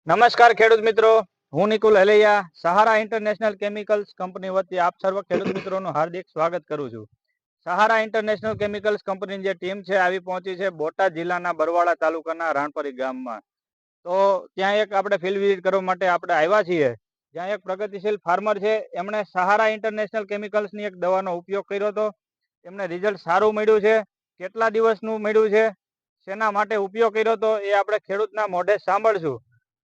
નમસ્કાર ખેડૂત મિત્રો, હું નિકુલ હલૈયા સહારા ઇન્ટરનેશનલ કેમિકલ્સ કંપની વતી આપ સર્વ ખેડૂત મિત્રોનું હાર્દિક સ્વાગત કરું છું. સહારા ઇન્ટરનેશનલ કેમિકલ્સ કંપનીની જે ટીમ છે આવી પહોંચી છે બોટાદ જિલ્લાના બરવાળા તાલુકાના રાણપરી ગામમાં. તો ત્યાં એક આપણે ફિલ્ડ વિઝિટ કરવા માટે આપણે આવ્યા છીએ. જ્યાં એક પ્રગતિશીલ ફાર્મર છે, એમણે સહારા ઇન્ટરનેશનલ કેમિકલ્સની એક દવાનો ઉપયોગ કર્યો હતો. એમને રિઝલ્ટ સારું મળ્યું છે. કેટલા દિવસનું મળ્યું છે, શેના માટે ઉપયોગ કર્યો હતો, એ આપણે ખેડૂતના મોઢે સાંભળશું.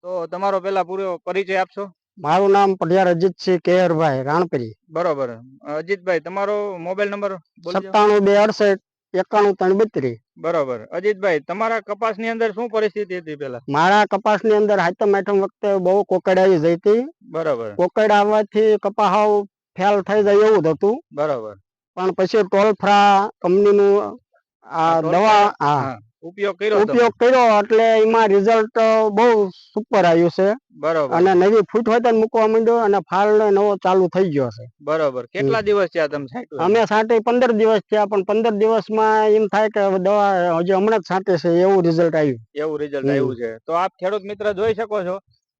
તો તમારો પેલા પૂરો પરિચય આપશો? મારું નામ પઢિયાર અજીતસિંહ કેહરભાઈ રાણપરી. બરોબર. અજીતભાઈ, તમારો મોબાઈલ નંબર બોલજો. 97 268 91 332. બરોબર. અજીતભાઈ, તમારા કપાસની અંદર શું પરિસ્થિતિ હતી પેલા? મારા કપાસની અંદર હાથમ વખતે બહુ કોકડ આવી જઈ હતી. બરોબર. કોકડ આવવાથી કપાસ હાવ ફેલ થઈ જાય એવું જ હતું. બરોબર. પણ પછી ટોલફ્રા કંપનીનું આ દવા ઉપયોગ કર્યો એટલે એમાં રિઝલ્ટ બહુ સુપર આવ્યું છે. બરોબર. અને નવી ફૂટ હોય તો મૂકવા માંડ્યો અને ફાલ નવો ચાલુ થઈ ગયો છે. બરોબર. કેટલા દિવસ થયા તમે છાંટ્યું? અમે છાંટી 15 દિવસ થયા, પણ 15 દિવસમાં એમ થાય કે દવા હજી હમણાં જ છાંટે છે એવું રિઝલ્ટ આવ્યું. એવું રિઝલ્ટ આવ્યું છે. તો આપ ખેડૂત મિત્ર જોઈ શકો છો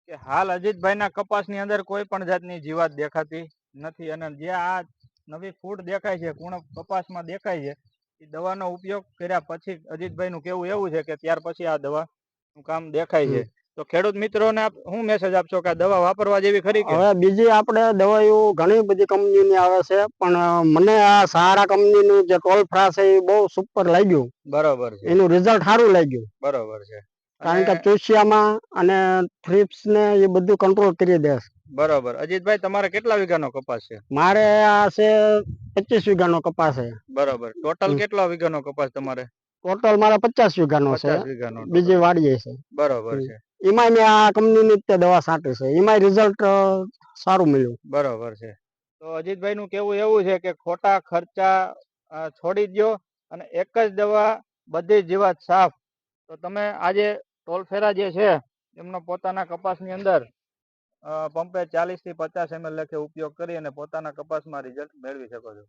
કે હાલ અજીતભાઈના કપાસની અંદર કોઈ પણ જાતની જીવાત દેખાતી નથી. અને જે આ નવી ફૂટ દેખાય છે, કુણપ કપાસમાં દેખાય છે, એ દવાનો ઉપયોગ કર્યા પછી અજીતભાઈનું કેવું એવું છે કે ત્યાર પછી આ દવાનું કામ દેખાય છે. તો ખેડૂત મિત્રોને આપ શું મેસેજ આપશો કે આ દવા વાપરવા જેવી ખરી કે? હવે બીજી આપણે દવાઓ ઘણી બધી કંપનીની આવે છે, પણ મને આ સહારા કંપનીનું જે ટોલફ્રા છે એ બહુ સુપર લાગ્યું. બરોબર છે. એનું રિઝલ્ટ સારું લાગ્યું. બરોબર છે. કારણ કે ચોસિયામાં અને થ્રિપ્સ ને એ બધું કંટ્રોલ કરી દે. બરોબર. અજીતભાઈ, તમારે કેટલા વીઘાનો કપાસ છે? મારે આ છે 25 વીઘાનો કપાસ છે. બરોબર. ટોટલ કેટલા વીઘાનો કપાસ તમારે? ટોટલ મારે 50 વીઘાનો છે. 50 વીઘાનો. બીજી વાડીએ છે. બરોબર છે. એમાં મેં આ કંપનીની જ દવા છાંટી છે, એમાં રિઝલ્ટ સારું મળ્યું. બરોબર છે. તો અજીતભાઈ નું કેવું એવું છે કે ખોટા ખર્ચા છોડી દો અને એક જ દવા બધી જીવાત સાફ. તો તમે આજે ટોલફેરા જે છે એમનો પોતાના કપાસની અંદર પંપે 40 થી 50 ml લેખે ઉપયોગ કરી અને પોતાના કપાસમાં રિઝલ્ટ મેળવી શકો છો.